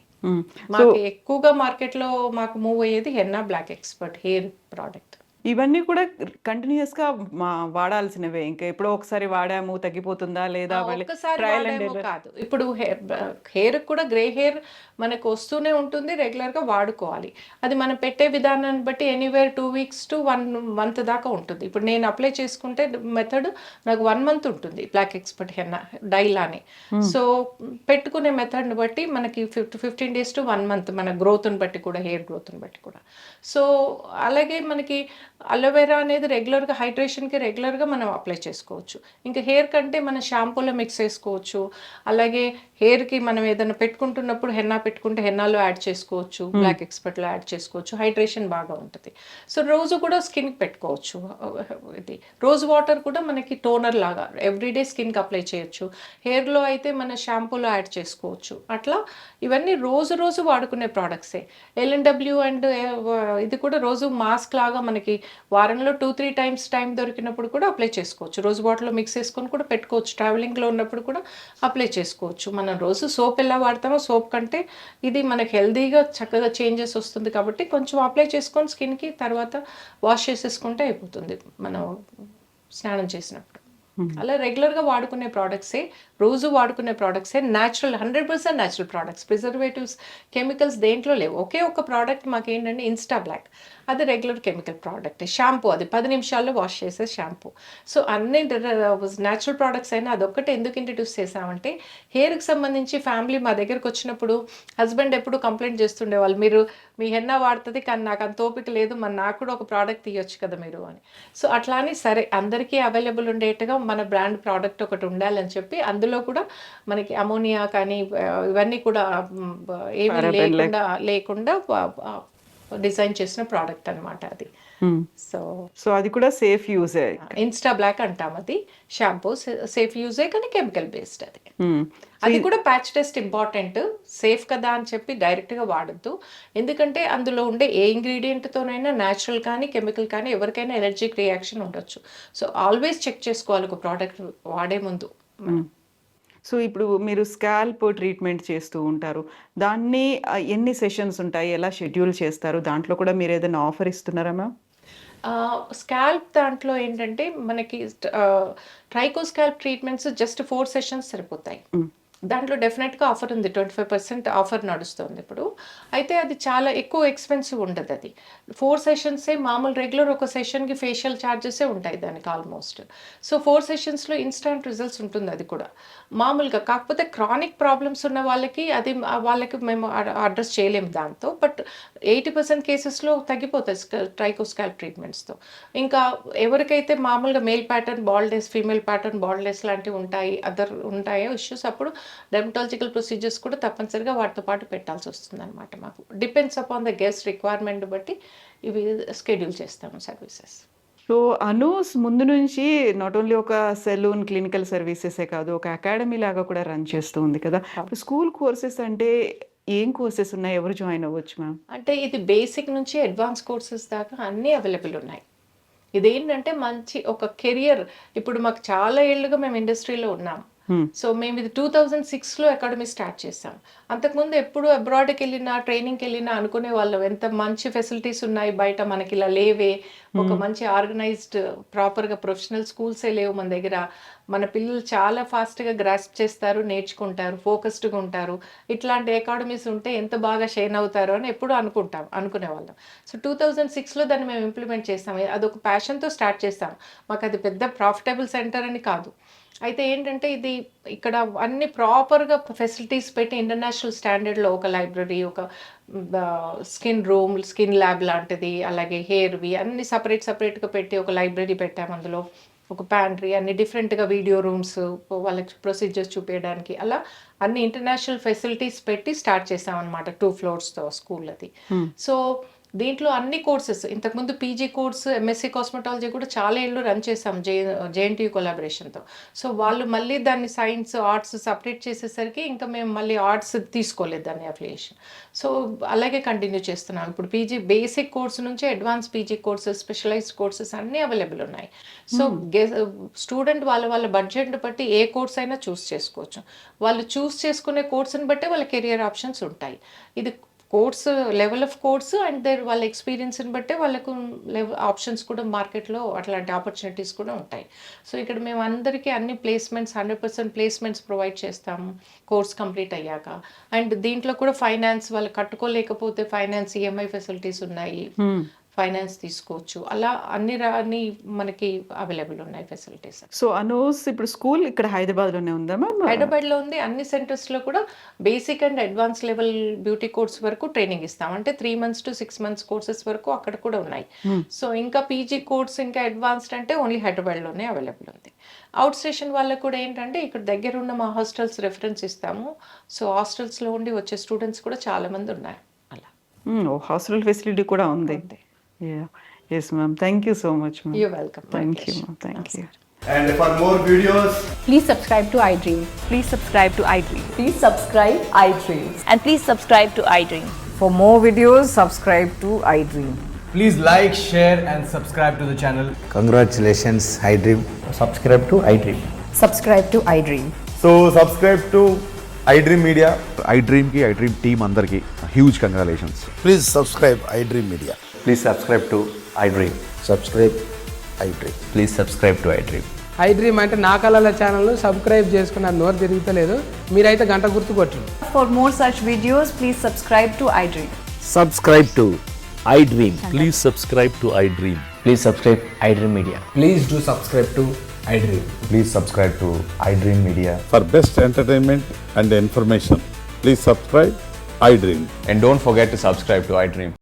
మాకు ఎక్కువగా మార్కెట్లో మాకు మూవ్ అయ్యేది henna black expert hair product. ఇవన్నీ కూడా కంటిన్యూస్‌గా వాడాల్సినవే. ఇంకా ఎప్పుడో ఒకసారి వాడాము తగ్గిపోతుందా లేదా మళ్ళీ ఒక్కసారి ట్రయల్ అండ్ వాడేమో ఎర్రర్. కాదు. ఇప్పుడు హెయిర్ కూడా గ్రే హెయిర్ మనకు వస్తూనే ఉంటుంది, రెగ్యులర్గా వాడుకోవాలి. అది మనం పెట్టే విధానాన్ని బట్టి ఎనీవేర్ 2 weeks to 1 month దాకా ఉంటుంది. ఇప్పుడు నేను అప్లై చేసుకుంటే మెథడ్ నాకు 1 month ఉంటుంది బ్లాక్ ఎక్స్పర్ట్ హెన్నా డైలానే. సో పెట్టుకునే మెథడ్ని బట్టి మనకి 15 days to 1 month మన గ్రోత్ని బట్టి కూడా, హెయిర్ గ్రోత్ని బట్టి కూడా. సో అలాగే మనకి అలోవెరా అనేది రెగ్యులర్గా హైడ్రేషన్కి రెగ్యులర్గా మనం అప్లై చేసుకోవచ్చు. ఇంకా హెయిర్ కంటే మన షాంపూలో మిక్స్ చేసుకోవచ్చు. అలాగే హెయిర్కి మనం ఏదైనా పెట్టుకుంటున్నప్పుడు హెన్నా పెట్టుకుంటే హెన్నాలో యాడ్ చేసుకోవచ్చు, బ్లాక్ ఎక్స్పర్ట్లో యాడ్ చేసుకోవచ్చు, హైడ్రేషన్ బాగా ఉంటుంది. సో రోజు కూడా స్కిన్కి పెట్టుకోవచ్చు. ఇది రోజ్ వాటర్ కూడా మనకి టోనర్ లాగా ఎవ్రీడే స్కిన్కి అప్లై చేయొచ్చు. హెయిర్లో అయితే మన షాంపూలో యాడ్ చేసుకోవచ్చు. అట్లా ఇవన్నీ రోజు వాడుకునే ప్రోడక్ట్సే. LNW అండ్ ఇది కూడా రోజు మాస్క్ లాగా మనకి వారంలో 2-3 times టైం దొరికినప్పుడు కూడా అప్లై చేసుకోవచ్చు. రోజు వాటర్లో మిక్స్ చేసుకొని కూడా పెట్టుకోవచ్చు. ట్రావెలింగ్లో ఉన్నప్పుడు కూడా అప్లై చేసుకోవచ్చు. మనం రోజు సోప్ ఎలా వాడతామో సోప్ కంటే ఇది మనకి హెల్దీగా చక్కగా చేంజెస్ వస్తుంది కాబట్టి కొంచెం అప్లై చేసుకొని స్కిన్కి తర్వాత వాష్ చేసేసుకుంటే అయిపోతుంది మనం స్నానం చేసినప్పుడు. అలా రెగ్యులర్గా వాడుకునే ప్రోడక్ట్సే, రోజు వాడుకునే ప్రోడక్ట్సే, natural 100% natural products. Preservatives, chemicals దేంట్లో లేవు. ఒకే ఒక ప్రోడక్ట్ మాకేంటంటే ఇన్స్టా బ్లాక్, అది రెగ్యులర్ కెమికల్ ప్రోడక్ట్. షాంపూ అది 10 నిమిషాల్లో వాష్ చేసే షాంపూ. సో అన్ని న్యాచురల్ ప్రోడక్ట్స్ అయినా అదొక్కటే ఎందుకు ఇంట్రడ్యూస్ చేసామంటే హెయిర్కి సంబంధించి ఫ్యామిలీ మా దగ్గరకు వచ్చినప్పుడు హస్బెండ్ ఎప్పుడు కంప్లైంట్ చేస్తుండేవాళ్ళు, మీరు మీ హెన్నా వాడుతుంది కానీ నాకు అంత ఓపిక లేదు, మరి నాకు కూడా ఒక ప్రోడక్ట్ తీయొచ్చు కదా మీరు అని. సో అట్లా అని సరే అందరికీ అవైలబుల్ ఉండేట్టుగా మన బ్రాండ్ ప్రోడక్ట్ ఒకటి ఉండాలని చెప్పి అందులో కూడా మనకి అమోనియా కానీ ఇవన్నీ కూడా ఏమీ లేకుండా డిజైన్ చేసిన ప్రోడక్ట్ అనమాట అది. సో అది కూడా సేఫ్ యూజే. ఇన్స్టా బ్లాక్ అంటాం అది షాంపూ, సేఫ్ యూజే కానీ కెమికల్ బేస్డ్ అది. అది కూడా ప్యాచ్ టెస్ట్ ఇంపార్టెంట్. సేఫ్ కదా అని చెప్పి డైరెక్ట్గా వాడద్దు. ఎందుకంటే అందులో ఉండే ఏ ఇంగ్రీడియంట్తోనైనా న్యాచురల్ కానీ కెమికల్ కానీ ఎవరికైనా ఎలర్జిక్ రియాక్షన్ ఉండొచ్చు. సో ఆల్వేస్ చెక్ చేసుకోవాలి ఒక ప్రోడక్ట్ వాడే ముందు. సో ఇప్పుడు మీరు స్కాల్ప్ ట్రీట్మెంట్ చేస్తూ ఉంటారు, దాన్ని ఎన్ని సెషన్స్ ఉంటాయి, ఎలా షెడ్యూల్ చేస్తారు, దాంట్లో కూడా మీరు ఏదైనా ఆఫర్ ఇస్తున్నారా మ్యామ్? స్కాల్ప్ దాంట్లో ఏంటంటే మనకి ట్రైకో స్కాల్ప్ ట్రీట్మెంట్స్ జస్ట్ 4 sessions సరిపోతాయి. దాంట్లో డెఫినెట్గా ఆఫర్ ఉంది, 25% ఆఫర్ నడుస్తుంది ఇప్పుడు. అయితే అది చాలా ఎక్కువ ఎక్స్పెన్సివ్ ఉండదు. అది 4 సెషన్సే మామూలు రెగ్యులర్ ఒక సెషన్కి ఫేషియల్ ఛార్జెసే ఉంటాయి దానికి ఆల్మోస్ట్. సో 4 సెషన్స్లో ఇన్స్టాంట్ రిజల్ట్స్ ఉంటుంది అది కూడా మామూలుగా. కాకపోతే క్రానిక్ ప్రాబ్లమ్స్ ఉన్న వాళ్ళకి అది వాళ్ళకి మేము అడ్రస్ చేయలేము దాంతో. బట్ 80% కేసెస్లో తగ్గిపోతాయి ట్రైకోస్కాల్ప్ ట్రీట్మెంట్స్తో. ఇంకా ఎవరికైతే మామూలుగా మేల్ ప్యాటర్న్ బాల్డెస్, ఫీమేల్ ప్యాటర్న్ బాల్డెస్ లాంటివి ఉంటాయో ఇష్యూస్, అప్పుడు డెర్మటాలజికల్ ప్రొసీజర్స్ కూడా తప్పనిసరిగా వాటితో పాటు పెట్టాల్సి వస్తుంది అనమాట. మాకు depends upon the guest requirement బట్టి ఇవి షెడ్యూల్ చేస్తాము సర్వీసెస్. సో అనూస్ ముందు నుంచి నాట్ ఓన్లీ ఒక సెలూన్ క్లినికల్ సర్వీసెసే కాదు, ఒక అకాడమీ లాగా కూడా రన్ చేస్తూ ఉంది కదా. స్కూల్ కోర్సెస్ అంటే ఏం కోర్సెస్ ఉన్నాయి, ఎవరు జాయిన్ అవ్వచ్చు మ్యామ్? అంటే ఇది బేసిక్ నుంచి అడ్వాన్స్ కోర్సెస్ దాకా అన్నీ అవైలబుల్ ఉన్నాయి. ఇదేంటంటే మంచి ఒక కెరియర్. ఇప్పుడు మాకు చాలా ఏళ్ళుగా మేము ఇండస్ట్రీలో ఉన్నాం. సో మేము ఇది 2006లో అకాడమీ స్టార్ట్ చేసాం. అంతకుముందు ఎప్పుడు అబ్రాడ్కి వెళ్ళినా ట్రైనింగ్కి వెళ్ళినా అనుకునే వాళ్ళం ఎంత మంచి ఫెసిలిటీస్ ఉన్నాయి బయట, మనకి ఇలా లేవే, ఒక మంచి ఆర్గనైజ్డ్ ప్రాపర్గా ప్రొఫెషనల్ స్కూల్సే లేవు మన దగ్గర, మన పిల్లలు చాలా ఫాస్ట్గా గ్రాస్ప్ చేస్తారు, నేర్చుకుంటారు, ఫోకస్డ్గా ఉంటారు, ఇట్లాంటి అకాడమీస్ ఉంటే ఎంత బాగా షైన్ అవుతారో అని ఎప్పుడు అనుకునేవాళ్ళం. సో 2006లో దాన్ని మేము ఇంప్లిమెంట్ చేస్తాం. అదొక ప్యాషన్తో స్టార్ట్ చేస్తాం. మాకు అది పెద్ద ప్రాఫిటబుల్ సెంటర్ అని కాదు. అయితే ఏంటంటే ఇది ఇక్కడ అన్ని ప్రాపర్గా ఫెసిలిటీస్ పెట్టి ఇంటర్నేషనల్ స్టాండర్డ్లో ఒక లైబ్రరీ, ఒక స్కిన్ రూమ్, స్కిన్ ల్యాబ్ లాంటిది, అలాగే హెయిర్వి అన్ని సపరేట్గా పెట్టి ఒక లైబ్రరీ పెట్టాము. అందులో ఒక ప్యాంట్రీ, అన్ని డిఫరెంట్గా వీడియో రూమ్స్, వాళ్ళకి ప్రొసీజర్స్ చూపించడానికి, అలా అన్ని ఇంటర్నేషనల్ ఫెసిలిటీస్ పెట్టి స్టార్ట్ చేసాం అనమాట 2 ఫ్లోర్స్తో స్కూల్ అది. సో దీంట్లో అన్ని కోర్సెస్, ఇంతకుముందు పీజీ కోర్స్, ఎంఎస్సీ కాస్మెటాలజీ కూడా చాలా ఏళ్ళు రన్ చేసాం జేఎన్టీయూ కొలాబరేషన్తో. సో వాళ్ళు మళ్ళీ దాన్ని సైన్స్, ఆర్ట్స్ సపరేట్ చేసేసరికి ఇంకా మేము మళ్ళీ ఆర్ట్స్ తీసుకోలేదు దాన్ని అఫిలియేషన్. సో అలాగే కంటిన్యూ చేస్తున్నాం. ఇప్పుడు పీజీ బేసిక్ కోర్స్ నుంచి advance PG courses, specialised courses అన్నీ అవైలబుల్ ఉన్నాయి. సో స్టూడెంట్ వాళ్ళ బడ్జెట్ బట్టి ఏ కోర్స్ అయినా చూస్ చేసుకోవచ్చు. వాళ్ళు చూస్ చేసుకునే కోర్సుని బట్టి వాళ్ళ కెరియర్ ఆప్షన్స్ ఉంటాయి. ఇది course level of course and వాళ్ళ ఎక్స్పీరియన్స్ని బట్టే వాళ్ళకు ఆప్షన్స్ కూడా మార్కెట్లో అట్లాంటి ఆపర్చునిటీస్ కూడా ఉంటాయి. సో ఇక్కడ మేము అందరికీ అన్ని ప్లేస్మెంట్స్ 100% ప్లేస్మెంట్స్ ప్రొవైడ్ చేస్తాము కోర్స్ కంప్లీట్ అయ్యాక. అండ్ దీంట్లో కూడా ఫైనాన్స్, వాళ్ళు కట్టుకోలేకపోతే ఫైనాన్స్, ఈఎంఐ ఫెసిలిటీస్ ఉన్నాయి, ఫైనాన్స్ తీసుకోవచ్చు. అలా అన్ని మనకి అవైలబుల్ ఉన్నాయి ఫెసిలిటీస్. సో అనూస్ ఇప్పుడు స్కూల్ ఇక్కడ హైదరాబాద్లోనే ఉందా మ్యామ్? హైదరాబాద్లో ఉంది. అన్ని సెంటర్స్లో కూడా basic and advance level beauty course వరకు ట్రైనింగ్ ఇస్తాం. అంటే 3 months to 6 months కోర్సెస్ వరకు అక్కడ కూడా ఉన్నాయి. సో ఇంకా పీజీ కోర్స్, ఇంకా అడ్వాన్స్డ్ అంటే ఓన్లీ హైదరాబాద్లోనే అవైలబుల్ ఉంది. అవుట్ స్టేషన్ వాళ్ళకు కూడా ఏంటంటే ఇక్కడ దగ్గర ఉన్న మా హాస్టల్స్ రెఫరెన్స్ ఇస్తాము. సో హాస్టల్స్లో ఉండి వచ్చే స్టూడెంట్స్ కూడా చాలా మంది ఉన్నారు. అలా హాస్టల్ ఫెసిలిటీ కూడా ఉంది. Yes ma'am, thank you so much ma'am. You're welcome. Thank you ma'am, thank you. And for more videos, Please subscribe to iDream. Please subscribe to iDream. Please subscribe iDream. And please subscribe to iDream. For more videos, subscribe to iDream. please like, share and subscribe to the channel. Congratulations, iDream. Subscribe to iDream. Subscribe to iDream. So subscribe to iDream Media. iDream ki iDream team అందరికి huge congratulations. Please subscribe iDream Media. Please subscribe to iDream. Subscribe iDream. Please subscribe to iDream. iDream అంటే నా కళల channel subscribe చేసుకున్న నోరు తిరుగుతలేదు, మీరైతే గంట గుర్తు కొట్టండి. For more such videos, please subscribe to iDream. Subscribe to iDream. Please subscribe to iDream. Please subscribe iDream Media. Please do subscribe to iDream. Please subscribe to iDream Media. For best entertainment and information, please subscribe iDream. And don't forget to subscribe to iDream.